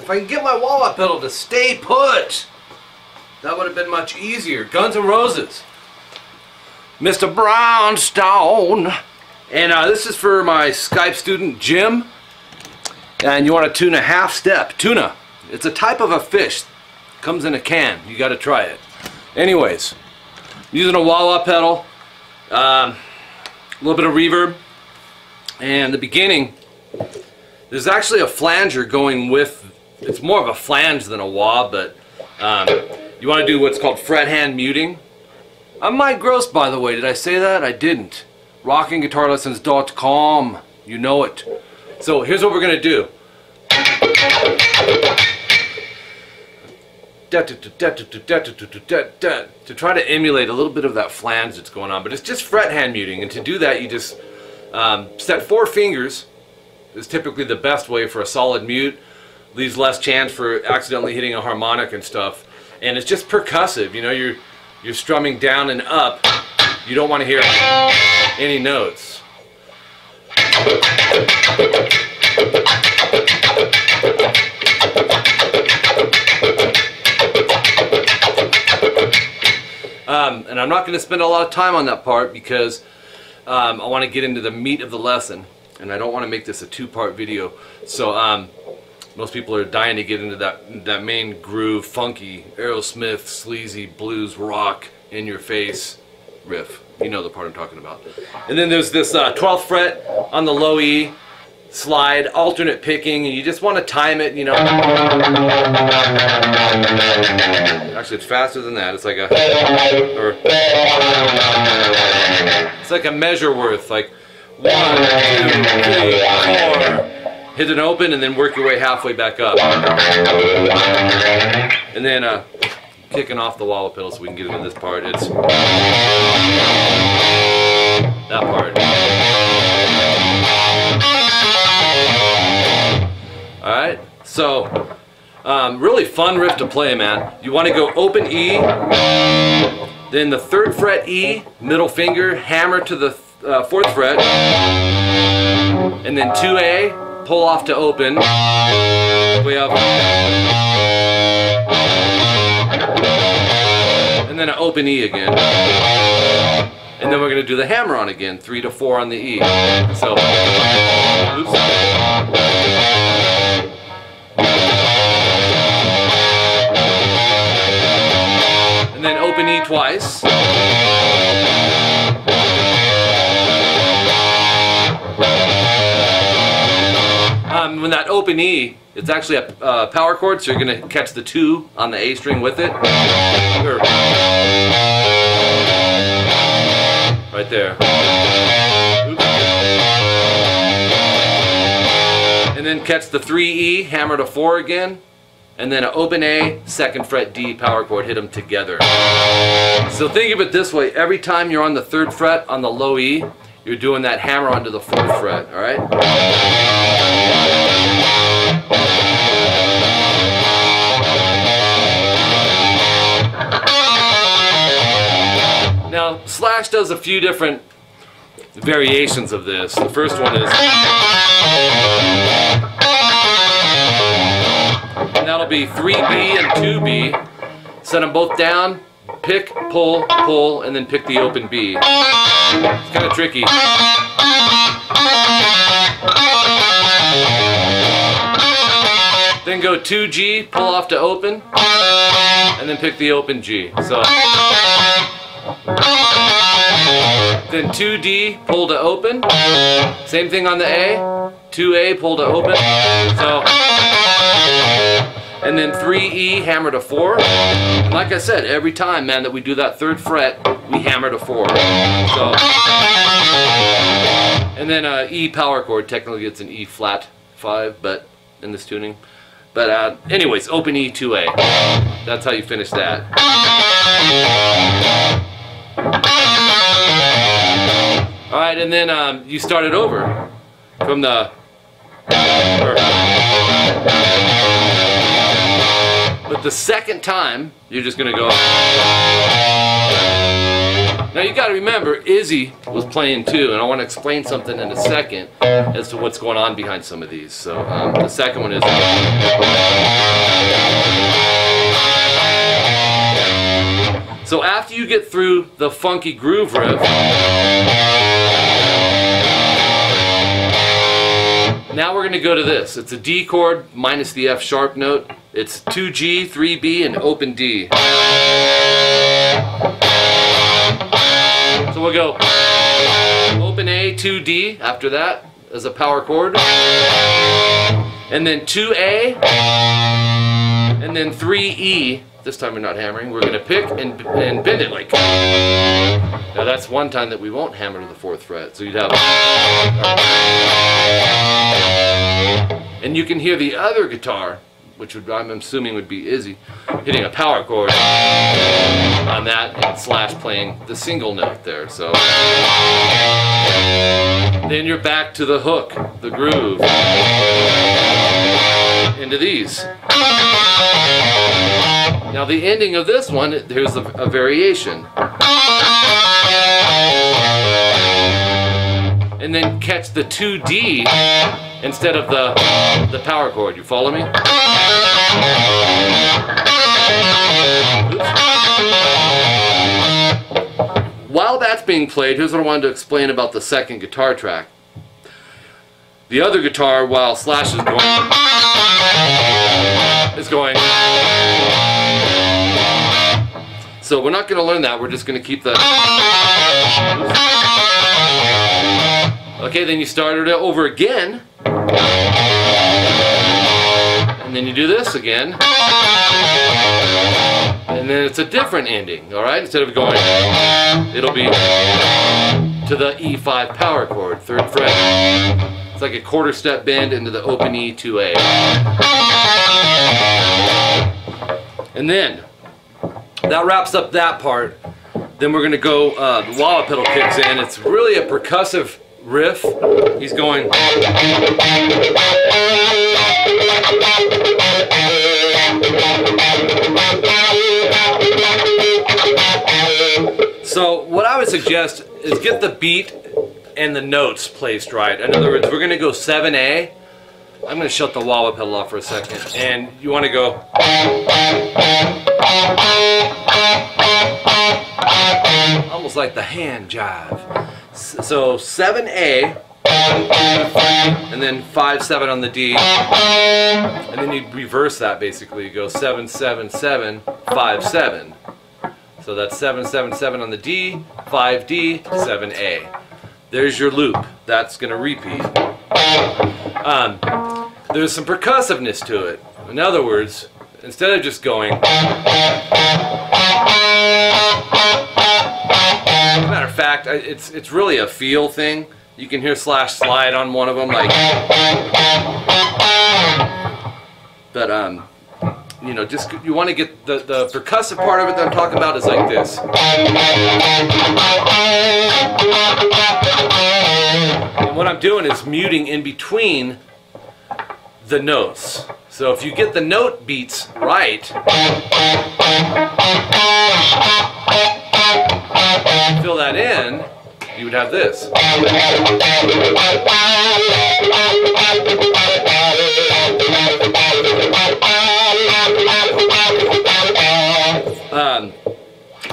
If I can get my wah-wah pedal to stay put, that would have been much easier. Guns N' Roses. Mr. Brownstone. And this is for my Skype student, Jim. And you want a tuna half step. Tuna. It's a type of a fish. Comes in a can. You got to try it. Anyways, using a wah-wah pedal. A little bit of reverb. And the beginning, there's actually a flanger going with, it's more of a flange than a wah, but you want to do what's called fret hand muting. I'm Mike Gross, by the way. Did I say that? I didn't. RockingGuitarLessons.com. You know it. So here's what we're going to do. To try to emulate a little bit of that flange that's going on, but it's just fret hand muting, and to do that you just set 4 fingers is typically the best way for a solid mute. Leaves less chance for accidentally hitting a harmonic and stuff, and it's just percussive. You know, you're strumming down and up. You don't want to hear any notes. And I'm not going to spend a lot of time on that part because I want to get into the meat of the lesson, and I don't want to make this a 2-part video. So most people are dying to get into that main groove, funky, Aerosmith, sleazy, blues, rock, in your face riff. You know the part I'm talking about. And then there's this 12th fret on the low E slide, alternate picking, and you just want to time it, you know. Actually, it's faster than that. It's like it's like a measure worth, like 1, 2, 3, 4. Hit an open and then work your way halfway back up. And then kicking off the wah-wah pedal so we can get into this part. It's that part. Alright, so really fun riff to play, man. You want to go open E, then the 3rd fret E, middle finger, hammer to the 4th fret, and then 2A, pull off to open, way up, and then an open E again. And then we're going to do the hammer on again, 3 to 4 on the E. So, oops. And then open E twice. When that open E, it's actually a power chord, so you're going to catch the 2 on the A string with it. Right there. Oops. And then catch the 3E, hammer to 4 again. And then an open A, 2nd fret D power chord, hit them together. So think of it this way, every time you're on the 3rd fret on the low E, you're doing that hammer onto the 4th fret, alright? Now, Slash does a few different variations of this. The first one is, and that'll be 3B and 2B. Set them both down, pick, pull, pull, and then pick the open B. It's kind of tricky. Then go 2G, pull off to open, and then pick the open G. So then 2D, pull to open. Same thing on the A. 2A, pull to open. So, and then 3E, hammer to 4. And like I said, every time, man, that we do that 3rd fret, we hammer to 4. So, and then E power chord. Technically, it's an E flat 5, but in this tuning. But anyways, open E, 2A. That's how you finish that. Alright, and then you start it over from the... But the second time, you're just going to go... Now you got to remember, Izzy was playing too, and I want to explain something in a second as to what's going on behind some of these. So the second one is... So after you get through the funky groove riff, now we're going to go to this. It's a D chord minus the F sharp note. It's 2G, 3B, and open D. So we'll go open A, 2D after that as a power chord. And then 2A, and then 3E. This time we're not hammering. We're going to pick and bend it like. Now that's one time that we won't hammer to the 4th fret. So you'd have. And you can hear the other guitar, which would, I'm assuming would be Izzy, hitting a power chord on that and Slash playing the single note there. So then you're back to the hook, the groove, into these. Now the ending of this one, here's a variation. And then catch the 2D instead of the power chord. You follow me? While that's being played, here's what I wanted to explain about the second guitar track. The other guitar, while Slash is going. So we're not going to learn that. We're just going to keep the. Okay, then you start it over again. And then you do this again. And then it's a different ending, alright? Instead of going, it'll be to the E5 power chord, 3rd fret. It's like a quarter step bend into the open E to A. And then, that wraps up that part. Then we're going to go, the wah pedal kicks in. It's really a percussive riff. He's going. So what I would suggest is get the beat and the notes placed right. In other words, we're going to go 7A. I'm going to shut the wah pedal off for a second. And you want to go. Almost like the hand jive. So 7A, and then 5-7 on the D, and then you reverse that basically. You go 7-7-7, 5-7. So that's 7-7-7 on the D, 5D, 7A. There's your loop. That's going to repeat. There's some percussiveness to it. In other words, instead of just going. As a matter of fact, it's really a feel thing. You can hear Slash slide on one of them, like. But you know, just you want to get the percussive part of it that I'm talking about is like this. And what I'm doing is muting in between the notes. So if you get the note beats right, fill that in, you would have this.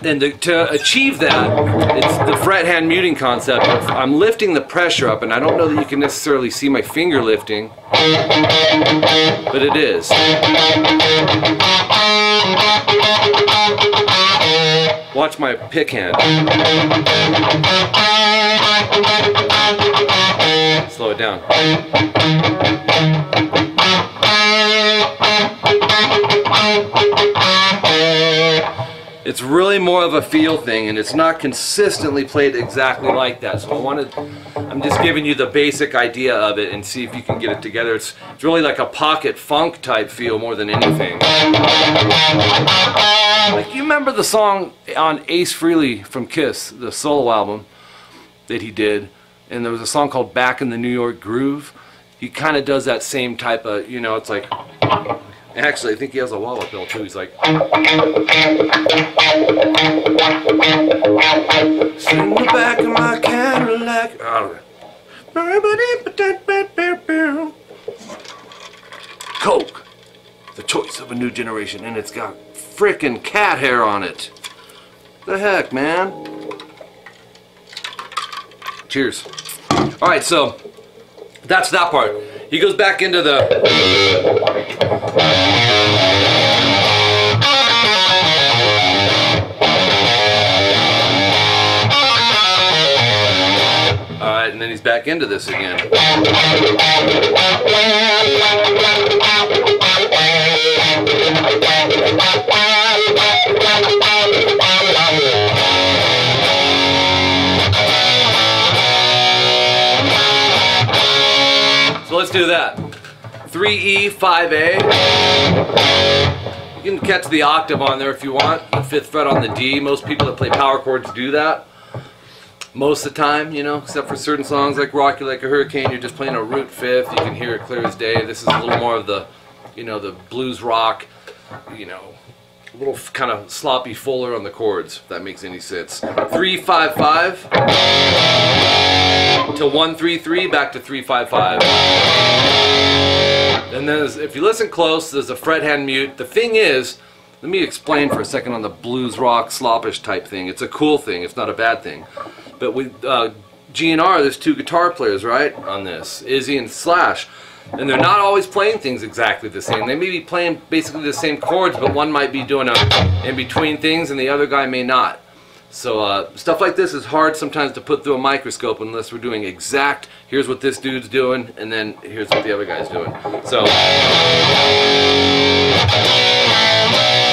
And to achieve that, it's the fret hand muting concept. I'm lifting the pressure up, and I don't know that you can necessarily see my finger lifting, but it is. Watch my pick hand. Slow it down. It's really more of a feel thing, and it's not consistently played exactly like that. So I'm just giving you the basic idea of it and see if you can get it together. It's really like a pocket funk type feel more than anything. Like, you remember the song on Ace Frehley from Kiss, the solo album that he did, and there was a song called Back in the New York Groove. He kind of does that same type of, you know, it's like, Actually, I think he has a wah-wah pedal too. He's like, sit in the back of my Cadillac. Coke, the choice of a new generation, and it's got frickin' cat hair on it. The heck, man? Cheers. All right, so that's that part. He goes back into the. Alright, and then he's back into this again. So let's do that. 3E, 5A. You can catch the octave on there if you want. The 5th fret on the D. Most people that play power chords do that. Most of the time, you know, except for certain songs like Rock You Like a Hurricane, you're just playing a root 5th. You can hear it clear as day. This is a little more of the, you know, the blues rock, you know, a little kind of sloppy fuller on the chords, if that makes any sense. 3-5-5 to 1-3-3, back to 3-5-5. And then if you listen close, there's a fret hand mute. The thing is, let me explain for a second on the blues rock sloppish type thing. It's a cool thing, it's not a bad thing. But with G&R, there's 2 guitar players, right, on this, Izzy and Slash. And they're not always playing things exactly the same. They may be playing basically the same chords, but one might be doing a in-between things and the other guy may not. So stuff like this is hard sometimes to put through a microscope unless we're doing exact, here's what this dude's doing, and then here's what the other guy's doing. So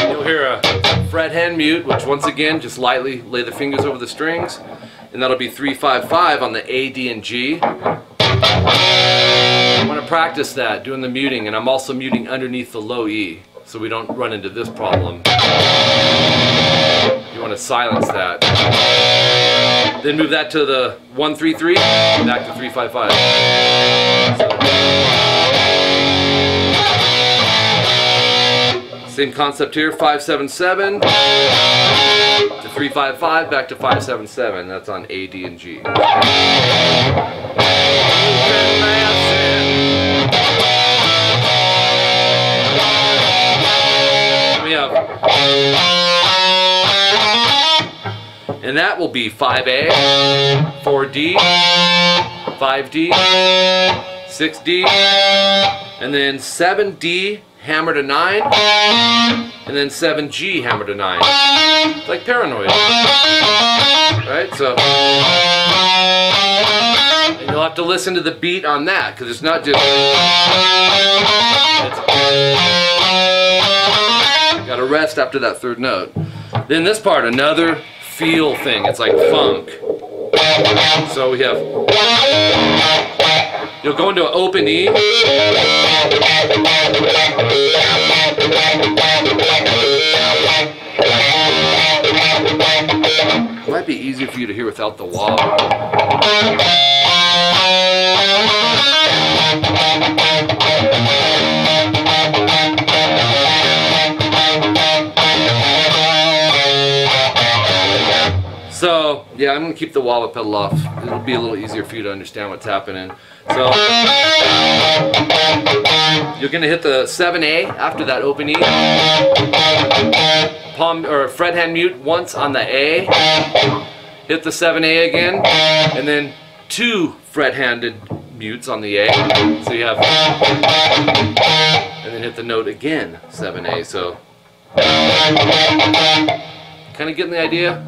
you'll hear a fret hand mute, which once again, just lightly lay the fingers over the strings, and that'll be 3-5-5 on the A, D, and G. I want to practice that, doing the muting, and I'm also muting underneath the low E, so we don't run into this problem. You want to silence that. Then move that to the 1-3-3, back to 3-5-5. Same concept here, 5-7-7 to 3-5-5, back to 5-7-7. That's on A, D, and G. And that will be 5A, 4D, 5D, 6D, and then 7D hammer to 9, and then 7G hammer to 9. It's like Paranoid. Right? So, and you'll have to listen to the beat on that, because it's not just. You gotta rest after that 3rd note. Then this part, another feel thing. It's like funk. So we have, you'll go into an open E. It might be easier for you to hear without the wah. So, yeah, I'm going to keep the wah pedal off. It'll be a little easier for you to understand what's happening. So, you're going to hit the 7A after that open E. Palm or fret hand mute once on the A. Hit the 7A again, and then 2 fret-handed mutes on the A. So you have, and then hit the note again, 7A. So, kind of getting the idea?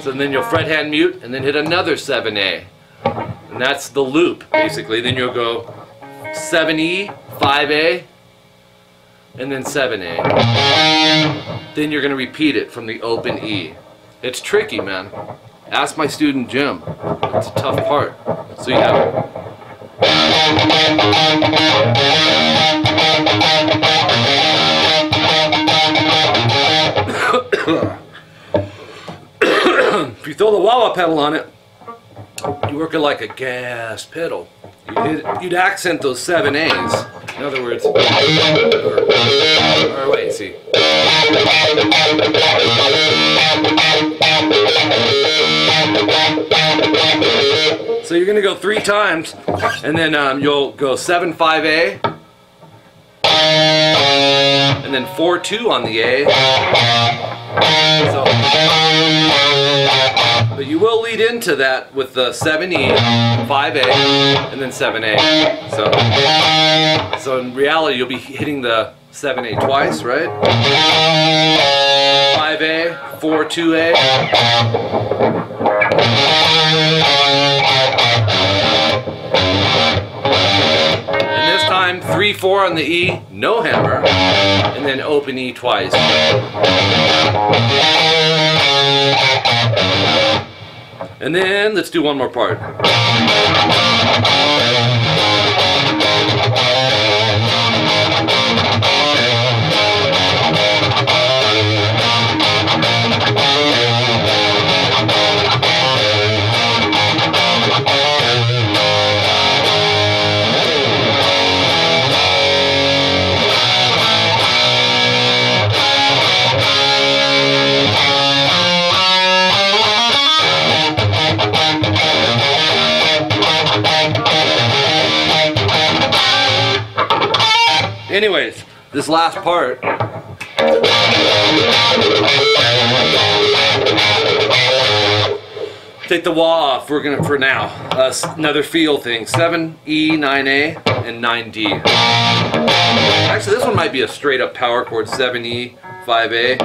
So then you'll fret hand mute and then hit another 7A. And that's the loop, basically. Then you'll go 7E, 5A, and then 7A. Then you're going to repeat it from the open E. It's tricky, man. Ask my student Jim. It's a tough part. So you have if you throw the wah-wah pedal on it, you work it like a gas pedal. you'd accent those 7 A's. In other words, or wait, see. So you're going to go 3 times, and then you'll go 7-5-A, and then 4-2 on the A. So, but you will lead into that with the 7E, 5A, and then 7A. So in reality, you'll be hitting the 7A twice, right? 5A, 4-2A. And this time, 3-4 on the E, no hammer, and then open E twice. And then let's do one more part. Anyways, this last part, take the wah off. We're gonna, for now, another feel thing. 7E, 9A, and 9D. Actually, this one might be a straight up power chord. 7E, 5A,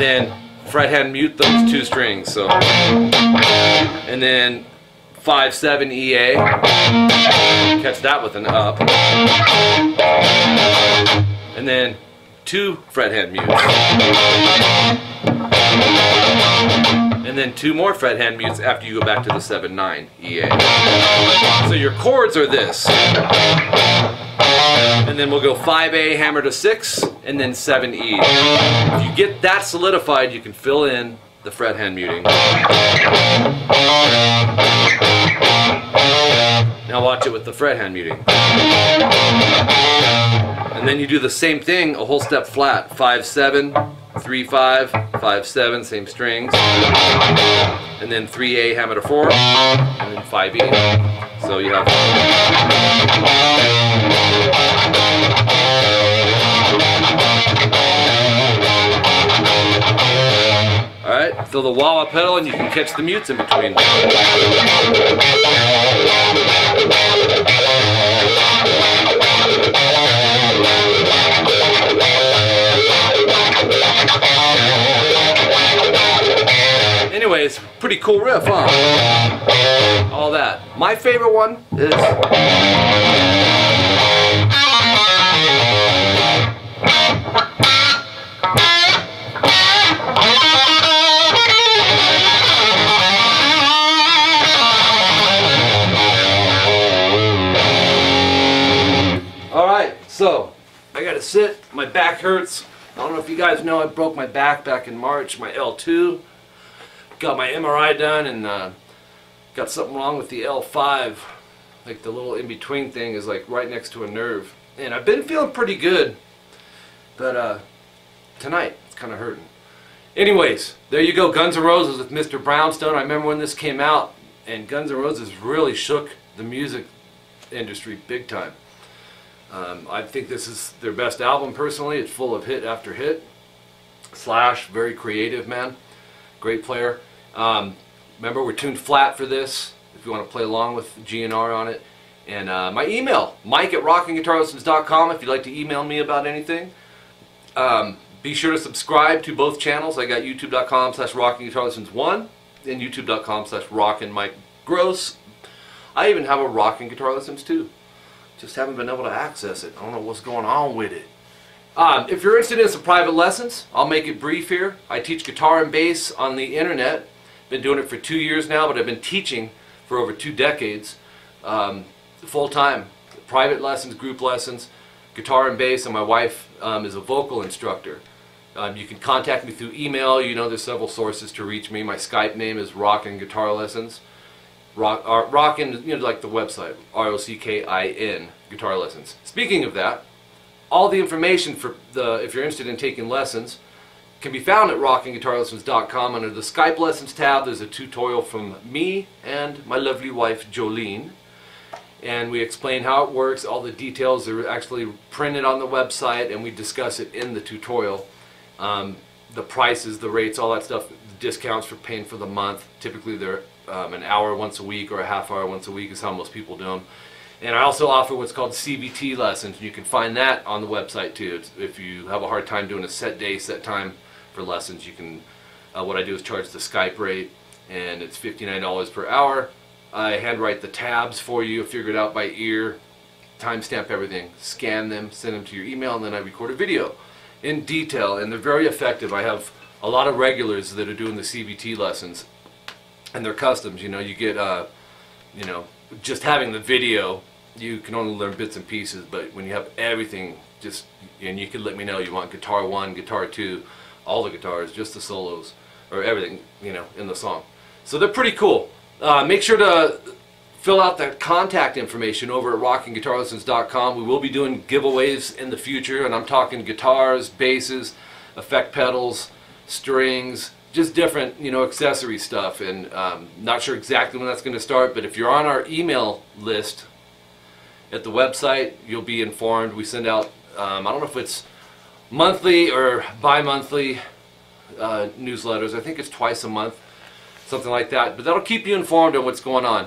then fret hand mute those 2 strings. So, and then 5-7 EA, catch that with an up, and then 2 fret hand mutes, and then 2 more fret hand mutes after you go back to the 7-9 EA. So your chords are this, and then we'll go 5A hammer to 6, and then 7E. If you get that solidified, you can fill in the fret hand muting. Now watch it with the fret hand muting. And then you do the same thing, a whole step flat. 5-7, 3-5, 5-7, same strings. And then 3A hammer to 4, and then 5E. So you have... Alright, fill the wah-wah pedal and you can catch the mutes in between. Anyways, pretty cool riff, huh? All that. My favorite one is... Alright, so I gotta sit, my back hurts. I don't know if you guys know, I broke my back in March, my L2. Got my MRI done and got something wrong with the L5. Like the little in-between thing is like right next to a nerve. And I've been feeling pretty good, but tonight it's kind of hurting. Anyways, there you go, Guns N' Roses with Mr. Brownstone. I remember when this came out, and Guns N' Roses really shook the music industry big time. I think this is their best album personally. It's full of hit after hit. Slash, very creative man, great player. Remember, we're tuned flat for this if you want to play along with GNR on it. And my email, mike@rockingguitarlessons.com, if you'd like to email me about anything. Be sure to subscribe to both channels. I got youtube.com/rockingguitarlessons1 and youtube.com/rockinmikegross. I even have a Rocking Guitar Lessons 2. Just haven't been able to access it. I don't know what's going on with it. If you're interested in some private lessons, I'll make it brief here. I teach guitar and bass on the internet. Been doing it for 2 years now, but I've been teaching for over 2 decades. Full time. Private lessons, group lessons, guitar and bass, and my wife is a vocal instructor. You can contact me through email. You know, there's several sources to reach me. My Skype name is Rockin' Guitar Lessons. Rockin', you know, like the website, ROCKIN, guitar lessons. Speaking of that, all the information for if you're interested in taking lessons can be found at rockingguitarlessons.com. Under the Skype lessons tab, there's a tutorial from me and my lovely wife Jolene, and we explain how it works. All the details are actually printed on the website, and we discuss it in the tutorial. The prices, the rates, all that stuff, the discounts for paying for the month. Typically they're an hour once a week or a half hour once a week is how most people do them. And I also offer what's called CBT lessons. You can find that on the website too. If you have a hard time doing a set day, set time for lessons, you can, what I do is charge the Skype rate, and it's $59 per hour. I handwrite the tabs for you, figure it out by ear, timestamp everything, scan them, send them to your email, and then I record a video in detail, and they're very effective. I have a lot of regulars that are doing the CBT lessons, and they're customs. You know, you get, you know, just having the video, you can only learn bits and pieces, but when you have everything, just, and you can let me know you want guitar 1, guitar 2, all the guitars, just the solos, or everything, you know, in the song. So they're pretty cool. Make sure to fill out that contact information over at rockingguitarlessons.com. We will be doing giveaways in the future, and I'm talking guitars, basses, effect pedals, strings, just different, you know, accessory stuff. And not sure exactly when that's going to start, but if you're on our email list at the website, you'll be informed. We send out, I don't know if it's monthly or bi-monthly newsletters. I think it's twice a month, something like that. But that'll keep you informed on what's going on.